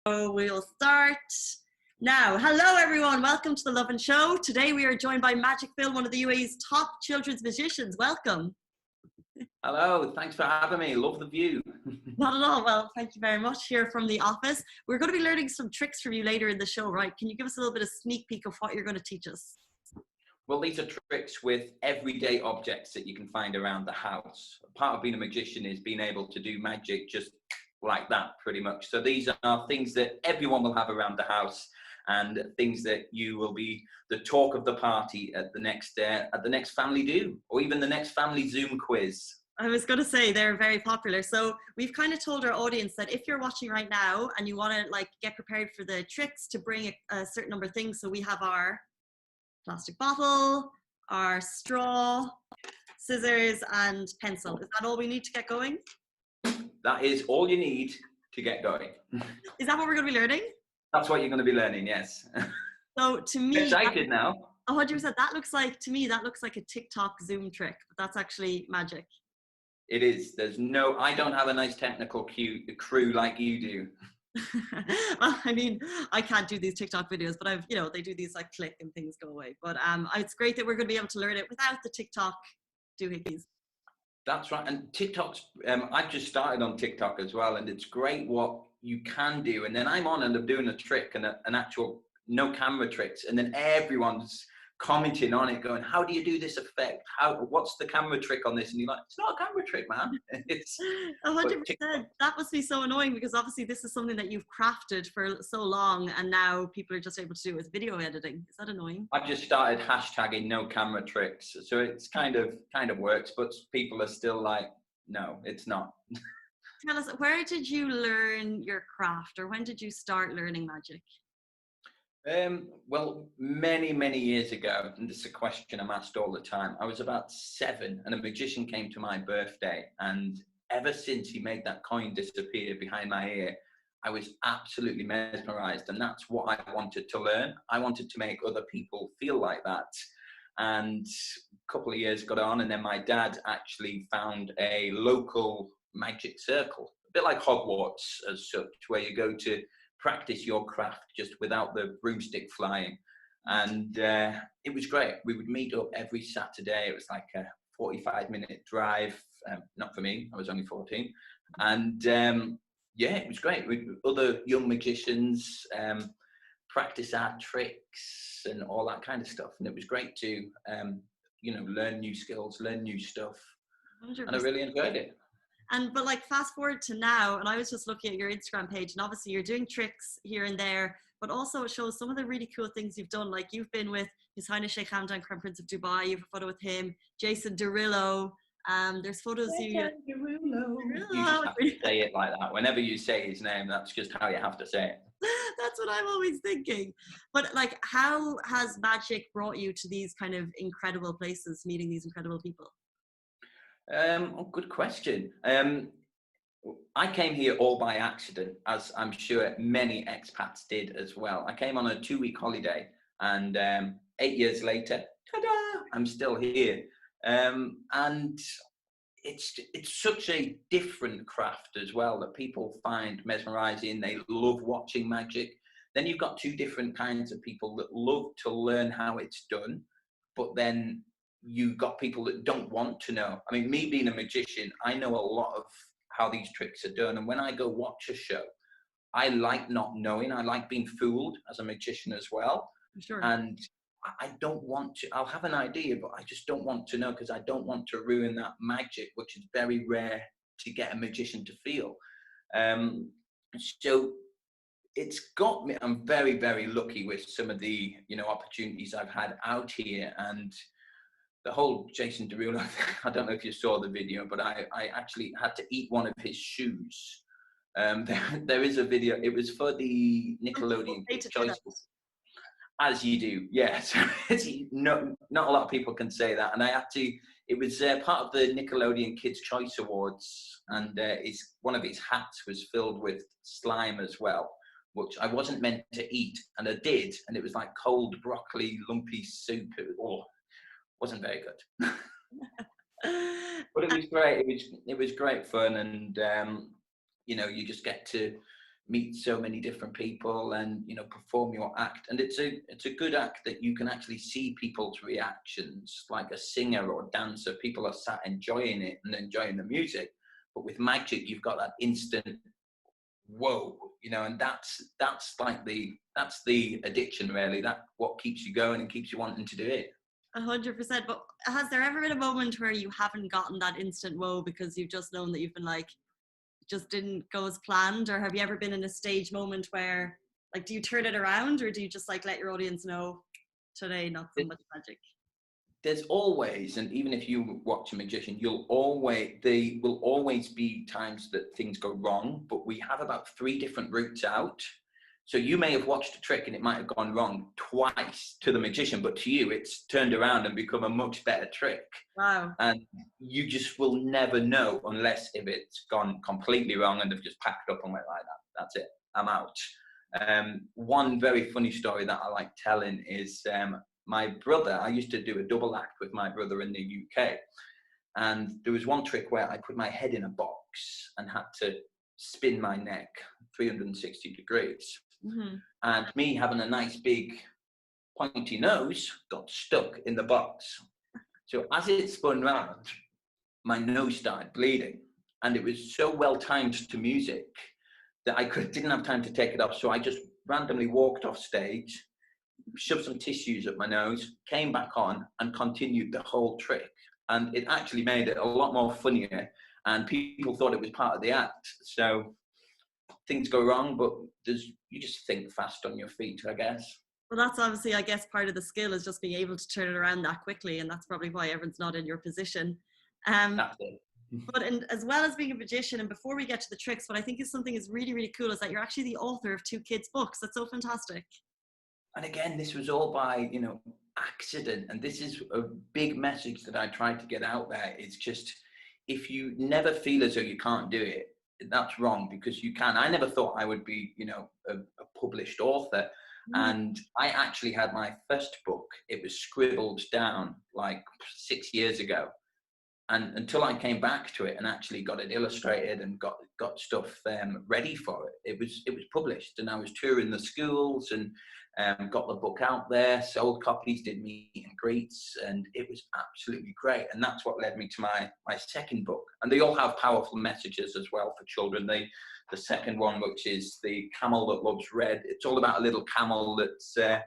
We'll start now. Hello everyone, welcome to the Lovin Show. Today we are joined by Magic Phil, one of the UAE's top children's magicians. Welcome. Hello, thanks for having me. Love the view. Not at all. Well, thank you very much here from the office. We're going to be learning some tricks from you later in the show, right? Can you give us a little bit of sneak peek of what you're going to teach us? Well, these are tricks with everyday objects that you can find around the house. Part of being a magician is being able to do magic just like that, pretty much. So these are things that everyone will have around the house, and things that you will be the talk of the party at the next family do, or even the next family Zoom quiz. I was going to say they're very popular. So we've kind of told our audience that if you're watching right now and you want to get prepared for the tricks, to bring a certain number of things. So we have our plastic bottle, our straw, scissors and pencil. Is that all we need to get going? That is all you need to get going. Is that what we're going to be learning? That's what you're going to be learning, yes. So to me, excited now. 100%. That looks like a TikTok Zoom trick, but that's actually magic. It is. I don't have a nice technical crew like you do. Well, I mean, I can't do these TikTok videos, but they do these like click and things go away. But it's great that we're going to be able to learn it without the TikTok doohickeys. That's right. And TikTok's, I've just started on TikTok as well, and it's great what you can do. And then I'm on and I'm doing a trick and an actual no camera tricks, and then everyone's commenting on it going, how do you do this effect? What's the camera trick on this? And you're like, it's not a camera trick, man. It's 100%. That must be so annoying, because obviously this is something that you've crafted for so long, and now people are just able to do it with video editing. Is that annoying? I've just started hashtagging no camera tricks, so it's kind of works, but people are still like, no, it's not. Tell us, where did you learn your craft, or when did you start learning magic? Well, many years ago, and this is a question I'm asked all the time. I was about 7 and a magician came to my birthday, and ever since he made that coin disappear behind my ear, I was absolutely mesmerized, and that's what I wanted to learn. I wanted to make other people feel like that. And a couple of years got on, and then my dad actually found a local magic circle, a bit like Hogwarts as such, where you go to practice your craft just without the broomstick flying. And it was great. We would meet up every Saturday. It was like a 45-minute drive. Not for me, I was only 14. And yeah, it was great. With other young magicians, practice our tricks and all that kind of stuff. And it was great to learn new skills, learn new stuff. 100%. And I really enjoyed it. But fast forward to now, and I was just looking at your Instagram page, and obviously you're doing tricks here and there, but also it shows some of the really cool things you've done. Like you've been with His Highness Sheikh Hamdan, Crown Prince of Dubai. You have a photo with him, Jason Derulo. There's photos of you. Derulo. You just have to say it like that. Whenever you say his name, that's just how you have to say it. That's what I'm always thinking. But how has magic brought you to these kind of incredible places, meeting these incredible people? Good question. I came here all by accident, as I'm sure many expats did as well. I came on a 2-week holiday, and 8 years later, ta-da, I'm still here. And it's such a different craft as well that people find mesmerizing. They love watching magic. Then you've got 2 different kinds of people that love to learn how it's done, but then you got people that don't want to know. I mean, me being a magician, I know a lot of how these tricks are done. And when I go watch a show, I like not knowing. I like being fooled as a magician as well. Sure. And I don't want to, I'll have an idea, but I just don't want to know, because I don't want to ruin that magic, which is very rare to get a magician to feel. So it's got me, I'm very lucky with some of the, opportunities I've had out here. And the whole Jason Derulo, I don't know if you saw the video, but I actually had to eat one of his shoes. There is a video. It was for the Nickelodeon Kids' Choice. As you do, yes. Not a lot of people can say that. And I had to, it was part of the Nickelodeon Kids' Choice Awards. And one of his hats was filled with slime as well, which I wasn't meant to eat. And I did. And it was like cold broccoli, lumpy soup. Wasn't very good. But it was great. It was great fun, and you just get to meet so many different people and, you know, perform your act. And it's a good act that you can actually see people's reactions, like a singer or dancer. People are sat enjoying it and enjoying the music. But with magic, you've got that instant whoa, you know, and that's the addiction, really. That what keeps you going and keeps you wanting to do it. 100%. But has there ever been a moment where you haven't gotten that instant whoa because you've just known that you've been like, just didn't go as planned? Or have you ever been in a stage moment where, like, do you turn it around, or do you just like let your audience know today not so much magic? There's always, and even if you watch a magician, there will always be times that things go wrong, but we have about 3 different routes out. So you may have watched a trick and it might have gone wrong twice to the magician, but to you, it's turned around and become a much better trick. Wow. And you just will never know unless if it's gone completely wrong and they've just packed up and went like that. That's it. I'm out. One very funny story that I like telling is my brother. I used to do a double act with my brother in the UK. And there was one trick where I put my head in a box and had to spin my neck 360 degrees. Mm-hmm. And me having a nice big pointy nose got stuck in the box. So as it spun round, my nose started bleeding. And it was so well timed to music that didn't have time to take it off. So I just randomly walked off stage, shoved some tissues up my nose, came back on and continued the whole trick. And it actually made it a lot more funnier. And people thought it was part of the act. So things go wrong, but you just think fast on your feet, I guess. Well, that's obviously, I guess, part of the skill is just being able to turn it around that quickly. And that's probably why everyone's not in your position. That's it. But as well as being a magician, and before we get to the tricks, what I think is something is really, really cool is that you're actually the author of 2 kids' books. That's so fantastic. And again, this was all by, you know, accident. And this is a big message that I try to get out there. It's just, if you never feel as though you can't do it, that's wrong, because you can. I never thought I would be, you know, a published author. And I actually had my first book. It was scribbled down like 6 years ago. And until I came back to it and actually got it illustrated and got stuff ready for it, it was published. And I was touring the schools and got the book out there, sold copies, did meet and greets, and it was absolutely great. And that's what led me to my second book. And they all have powerful messages as well for children. The second one, which is The Camel That Loves Red, it's all about a little camel that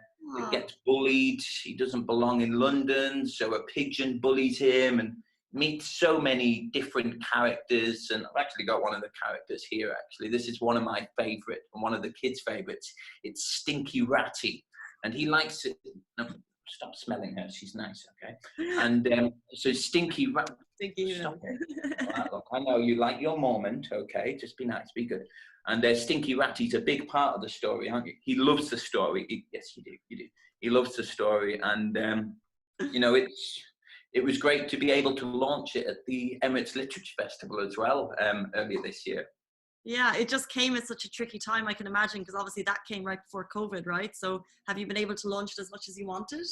gets bullied. He doesn't belong in London, so a pigeon bullies him and meets so many different characters. And I've actually got one of the characters here, actually. This is one of my favorite and one of the kids' favorites. It's Stinky Ratty, and he likes it. No, stop smelling her, she's nice, okay? And so Stinky Ratty. Stop it. Right, look, I know you like your moment, okay? Just be nice, be good. And Stinky Ratty's a big part of the story, aren't you? He loves the story. Yes, you do. He loves the story, and you know, it was great to be able to launch it at the Emirates Literature Festival as well earlier this year. Yeah, it just came at such a tricky time, I can imagine, because obviously that came right before COVID, right? So have you been able to launch it as much as you wanted?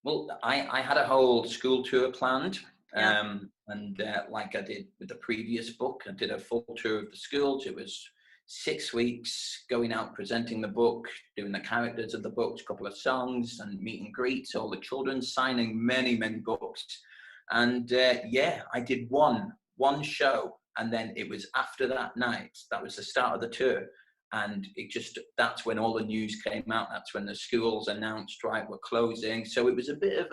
Well, I had a whole school tour planned. Yeah. And like I did with the previous book, I did a full tour of the schools. It was 6 weeks going out, presenting the book, doing the characters of the books, a couple of songs and meet and greets, all the children, signing many, many books. And yeah, I did one show. And then it was after that night, that was the start of the tour. And that's when all the news came out. That's when the schools announced, right, we're closing. So it was a bit of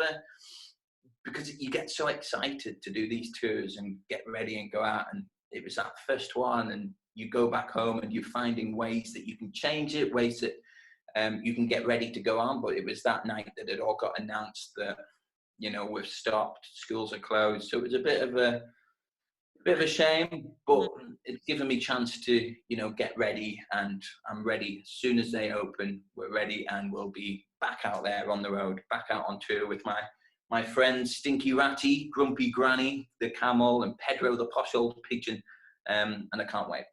because you get so excited to do these tours and get ready and go out. And it was that first one, and you go back home and you're finding ways that you can change it, ways that you can get ready to go on. But it was that night that it all got announced that, you know, we've stopped, schools are closed. So it was a bit of a shame, but it's given me a chance to, you know, get ready, and I'm ready. As soon as they open, we're ready, and we'll be back out there on the road, back out on tour with my friends Stinky Ratty, Grumpy Granny, the camel, and Pedro the posh old pigeon, and I can't wait.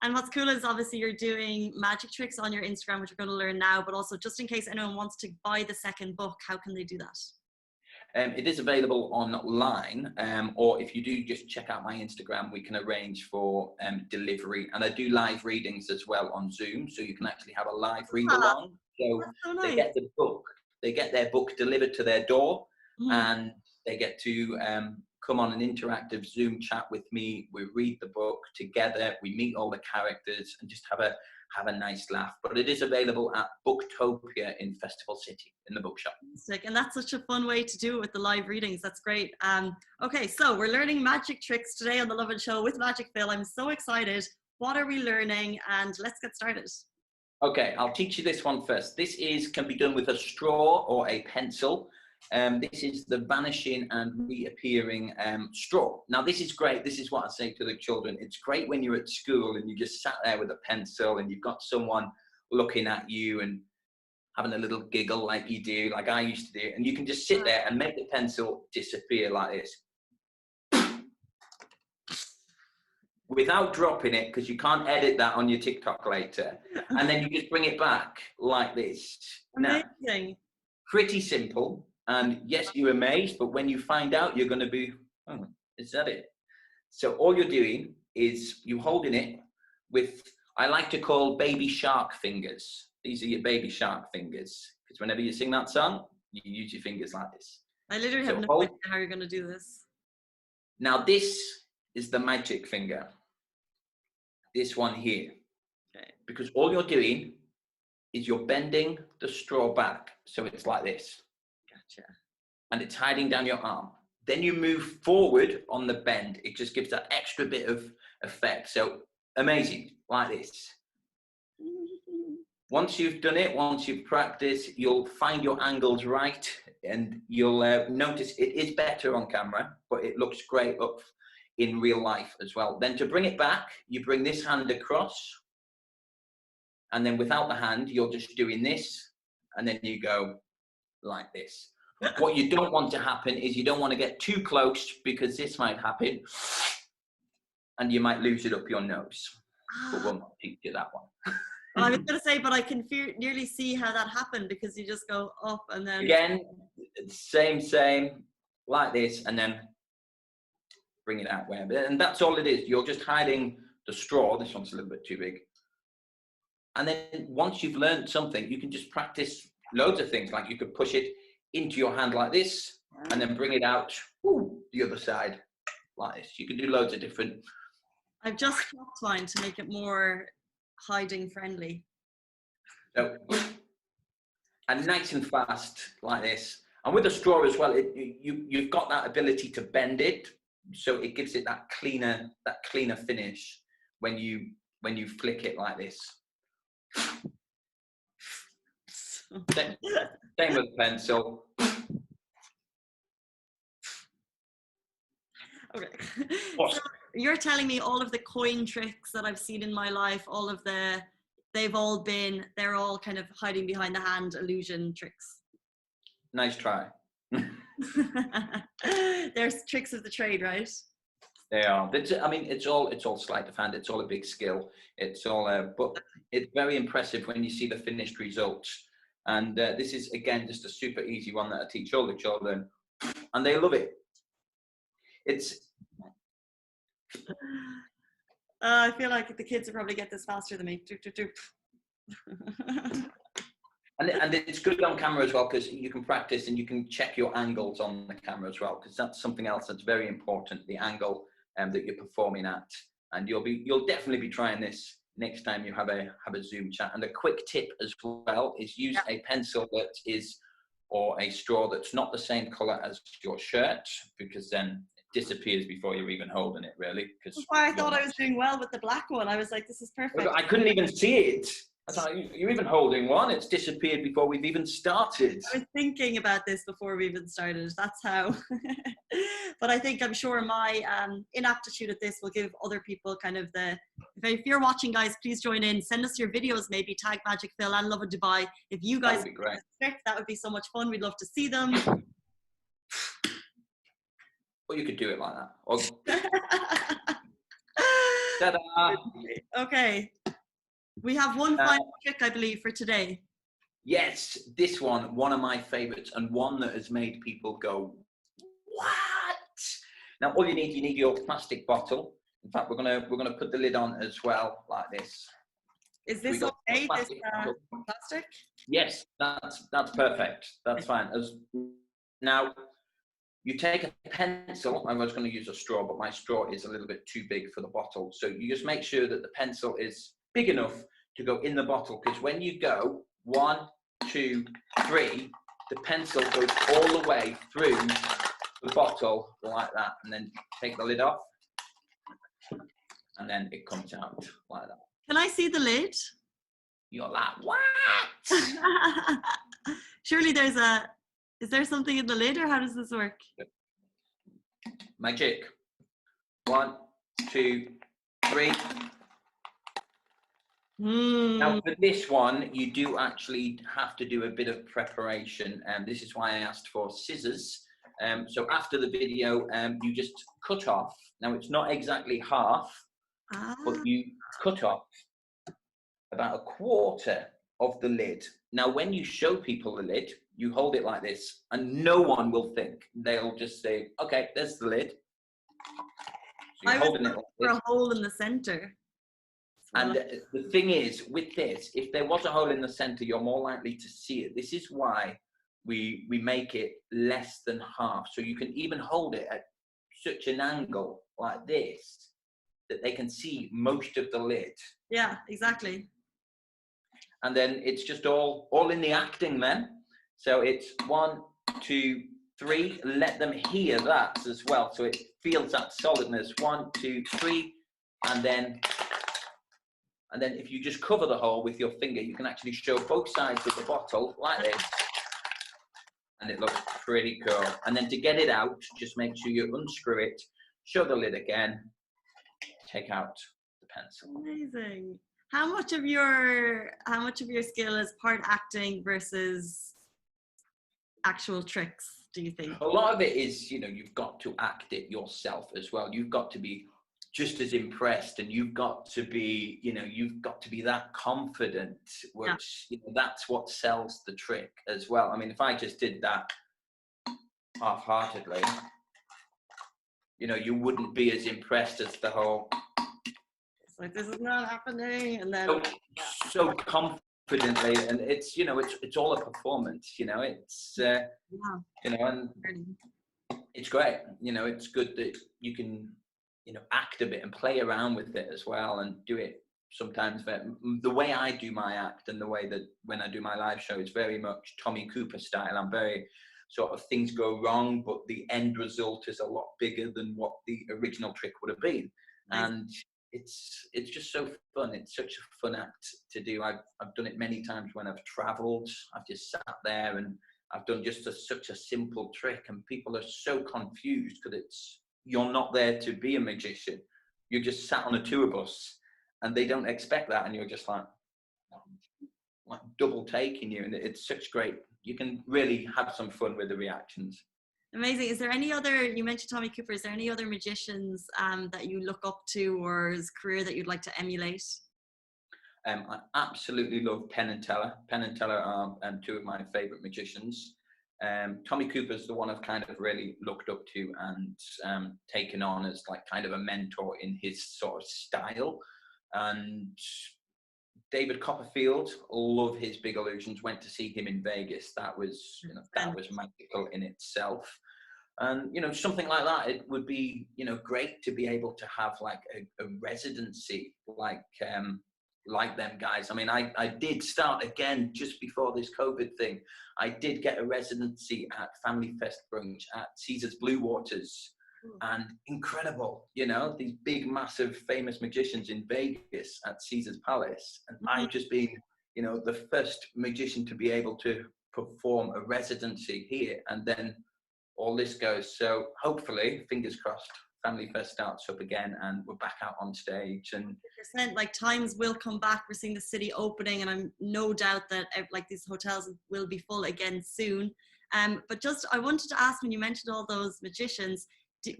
And what's cool is obviously you're doing magic tricks on your Instagram, which we're going to learn now, but also just in case anyone wants to buy the second book, how can they do that? It is available online, or if you do just check out my Instagram, we can arrange for delivery. And I do live readings as well on Zoom, so you can actually have a live read along. So That's so they nice. get the book, they get their book delivered to their door, Mhm. and they get to come on an interactive Zoom chat with me. We read the book together, we meet all the characters, and just have a nice laugh. But it is available at Booktopia in Festival City in the bookshop. And that's such a fun way to do it with the live readings. That's great. Okay, so we're learning magic tricks today on the Lovin Show with Magic Phil. I'm so excited. What are we learning? And let's get started. Okay, I'll teach you this one first. This can be done with a straw or a pencil. This is the vanishing and reappearing straw. Now, this is great. This is what I say to the children. It's great when you're at school and you just sat there with a pencil and you've got someone looking at you and having a little giggle like you do, like I used to do, and you can just sit there and make the pencil disappear like this. Without dropping it, because you can't edit that on your TikTok later. And then you just bring it back like this. Amazing. Now, pretty simple. And yes, you're amazed, but when you find out, you're going to be, oh, is that it? So all you're doing is you holding it with, I like to call baby shark fingers. These are your baby shark fingers. Because whenever you sing that song, you use your fingers like this. I literally have no idea how you're going to do this. Now this is the magic finger. This one here. Okay. Because all you're doing is you're bending the straw back. So it's like this. Gotcha. And it's hiding down your arm. Then you move forward on the bend. It just gives that extra bit of effect. So amazing, like this. Once you've done it, once you've practiced, you'll find your angles right, and you'll notice it is better on camera, but it looks great up in real life as well. Then to bring it back, you bring this hand across, and then without the hand, you're just doing this, and then you go like this. What you don't want to happen is you don't want to get too close, because this might happen, and you might lose it up your nose. But we'll not teach you that one. I was going to say, but I can nearly see how that happened, because you just go up and then... Again, same, like this, and then bring it out. And that's all it is. You're just hiding the straw. This one's a little bit too big. And then once you've learned something, you can just practice loads of things. Like you could push it into your hand like this, and then bring it out the other side like this. You can do loads of different... I've just chopped mine to make it more hiding friendly. So, and nice and fast like this. And with the straw as well, you've got that ability to bend it, so it gives it that cleaner finish when you flick it like this. Same with pencil. Okay. So you're telling me all of the coin tricks that I've seen in my life, they're all kind of hiding behind the hand illusion tricks. Nice try. There's tricks of the trade, right? They are. I mean, it's all sleight of hand. It's all a big skill. It's all, but it's very impressive when you see the finished results. And this is, again, just a super easy one that I teach all the children, and they love it. I feel like the kids will probably get this faster than me. And it's good on camera as well, because you can practice and you can check your angles on the camera as well, because that's something else that's very important, the angle that you're performing at. And you'll definitely be trying this next time you have a Zoom chat. And a quick tip as well is use a pencil or a straw that's not the same color as your shirt, because then it disappears before you're even holding it, really. That's why I thought I was doing well with the black one. I was like, this is perfect. I couldn't even see it. I thought, you're even holding one. It's disappeared before we've even started. I was thinking about this before we even started. That's how. But I'm sure my inaptitude at this will give other people kind of if you're watching, guys, please join in. Send us your videos, maybe tag Magic Phil and Lovin Dubai. If you guys would be great. That would be so much fun. We'd love to see them. Or you could do it like that. Or... Ta-da! Okay. We have one final trick, I believe, for today. Yes, this one of my favorites, and one that has made people go, what? Now, all you need your plastic bottle. In fact, we're gonna put the lid on as well, like this. Is this okay, this plastic? Yes, that's perfect. That's fine. Now, you take a pencil. I was going to use a straw, but my straw is a little bit too big for the bottle. So you just make sure that the pencil is big enough to go in the bottle, because when you go 1, 2, 3, the pencil goes all the way through the bottle like that, and then take the lid off, and then it comes out like that. Can I see the lid? You're like, what? Surely is there something in the lid, or how does this work? Magic. 1, 2, 3. Now for this one, you do actually have to do a bit of preparation, and this is why I asked for scissors. So after the video, you just cut off. Now it's not exactly half, but you cut off about 1/4 of the lid. Now when you show people the lid, you hold it like this, and no one will think. They'll just say, okay, there's the lid. So I was looking for a hole in the center. And the thing is, with this, if there was a hole in the center, you're more likely to see it. This is why we make it less than half. So you can even hold it at such an angle like this that they can see most of the lid. Yeah, exactly. And then it's just all in the acting then. So it's 1, 2, 3. Let them hear that as well, so it feels that solidness. 1, 2, 3, and then if you just cover the hole with your finger, you can actually show both sides of the bottle like this, and it looks pretty cool. And then to get it out, just make sure you unscrew it, show the lid again, take out the pencil. Amazing. How much of your skill is part acting versus actual tricks, do you think? A lot of it is, you've got to act it yourself as well. You've got to be just as impressed, and you've got to be that confident, which that's what sells the trick as well. I mean, if I just did that half-heartedly, you wouldn't be as impressed as the whole, it's like, this is not happening, and then so confidently, and it's all a performance, it's and it's great. It's good that you can act a bit and play around with it as well, and do it sometimes. The way I do my act, and the way that when I do my live show, is very much Tommy Cooper style. I'm very sort of, things go wrong, but the end result is a lot bigger than what the original trick would have been. Nice. And it's just so fun. It's such a fun act to do. I've done it many times when I've traveled. I've just sat there and I've done just such a simple trick, and people are so confused because you're not there to be a magician. You're just sat on a tour bus, and they don't expect that, and you're just like double taking you, and it's such great. You can really have some fun with the reactions. Amazing. Is there any other, you mentioned Tommy Cooper, is there any other magicians that you look up to, or his career that you'd like to emulate? I absolutely love Penn and Teller. Penn and Teller are two of my favorite magicians. Tommy Cooper's the one I've kind of really looked up to and taken on as like kind of a mentor in his sort of style. And David Copperfield, love his big illusions. Went to see him in Vegas. That was magical in itself. And something like that, it would be great to be able to have like a residency like them guys. I mean, I did start again just before this COVID thing. I did get a residency at Family Fest Brunch at Caesar's Blue Waters, and incredible, these big, massive, famous magicians in Vegas at Caesar's Palace. And I've just been, the first magician to be able to perform a residency here, and then all this goes. So hopefully, fingers crossed, Family Fest starts up again and we're back out on stage. And 100%, like, times will come back. We're seeing the city opening, and I'm no doubt that like these hotels will be full again soon. But just, I wanted to ask, when you mentioned all those magicians,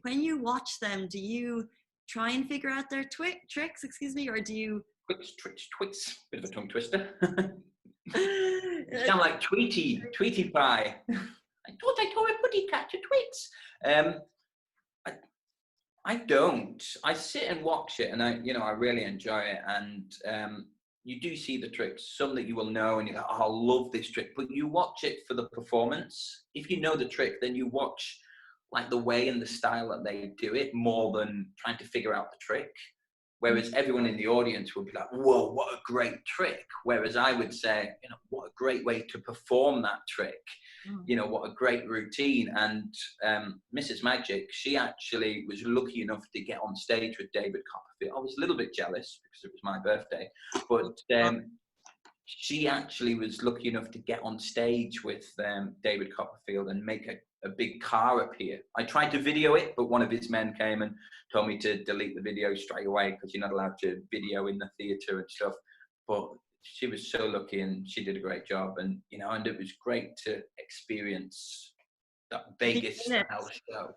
when you watch them, do you try and figure out their tricks, or do you... Tricks, bit of a tongue twister. You sound like Tweety Pie. I thought I told a putty cat to twits. I don't. I sit and watch it, and I really enjoy it. And you do see the tricks, some that you will know, and you go, "Oh, I love this trick." But you watch it for the performance. If you know the trick, then you watch like the way and the style that they do it more than trying to figure out the trick. Whereas everyone in the audience would be like, "Whoa, what a great trick!" Whereas I would say, "What a great way to perform that trick." What a great routine. And Mrs. Magic, she actually was lucky enough to get on stage with David Copperfield. I was a little bit jealous because it was my birthday, but she actually was lucky enough to get on stage with David Copperfield and make a big car appear. I tried to video it, but one of his men came and told me to delete the video straight away because you're not allowed to video in the theatre and stuff. But she was so lucky, and she did a great job, and and it was great to experience that Vegas style show.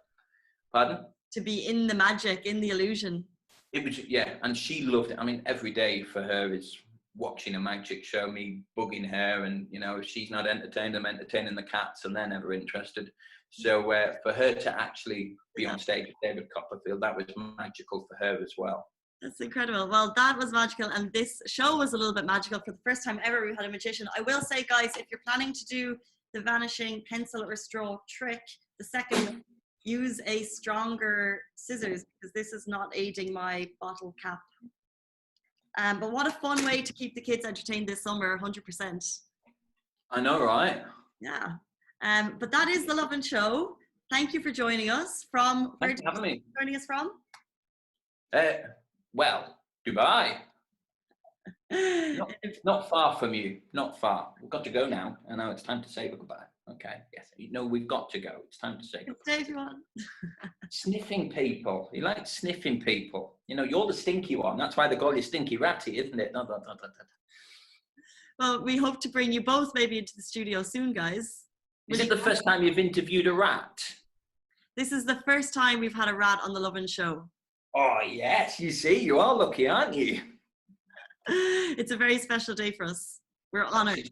Pardon? To be in the magic, in the illusion. It was, yeah, and she loved it. I mean, every day for her is watching a magic show, me bugging her, and if she's not entertained, I'm entertaining the cats, and they're never interested. So for her to actually be on stage with David Copperfield, that was magical for her as well. That's incredible. Well, that was magical, and this show was a little bit magical. For the first time ever, we had a magician. I will say, guys, if you're planning to do the vanishing pencil or straw trick, the second, use a stronger scissors, because this is not aiding my bottle cap. But what a fun way to keep the kids entertained this summer, 100%. I know, right? Yeah. But that is the Lovin Show. Thank you for joining us. Thanks for having me. Joining us from? Well, Dubai. Not far from you. Not far. We've got to go now. And now it's time to say goodbye. Okay. Yes. We've got to go. It's time to say goodbye. Stay if you want. Sniffing people. You like sniffing people. You're the stinky one. That's why they call you Stinky Ratty, isn't it? Well, we hope to bring you both maybe into the studio soon, guys. Is it the first time you've interviewed a rat? This is the first time we've had a rat on the Lovin Show. Oh, yes. You see, you are lucky, aren't you? It's a very special day for us. We're honoured.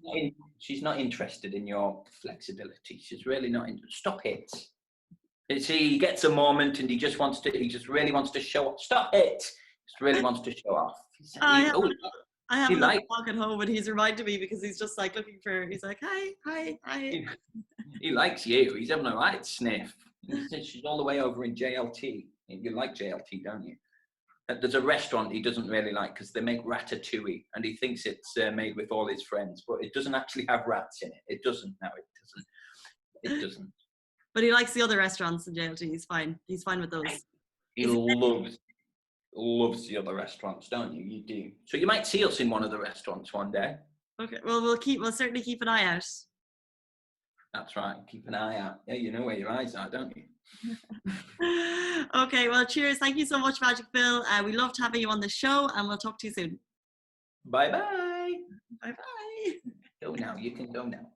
She's not interested in your flexibility. She's really not. Stop it. See, he gets a moment and he just really wants to show off. Stop it. Just really wants to show off. I have a little dog at home, and he's reminded me because he's just like looking for, he's like, hi. He likes you. He's having a right sniff. She's all the way over in JLT. You like JLT, don't you? There's a restaurant he doesn't really like because they make ratatouille, and he thinks it's made with all his friends, but it doesn't actually have rats in it. It doesn't. No, it doesn't. It doesn't. But he likes the other restaurants in JLT. He's fine. He's fine with those. He loves the other restaurants, don't you? You do. So you might see us in one of the restaurants one day. Okay. Well, we'll certainly keep an eye out. That's right. Keep an eye out. Yeah, you know where your eyes are, don't you? Okay. Well, cheers. Thank you so much, Magic Phil. We loved having you on the show, and we'll talk to you soon. Bye-bye. Bye-bye. Go now. You can go now.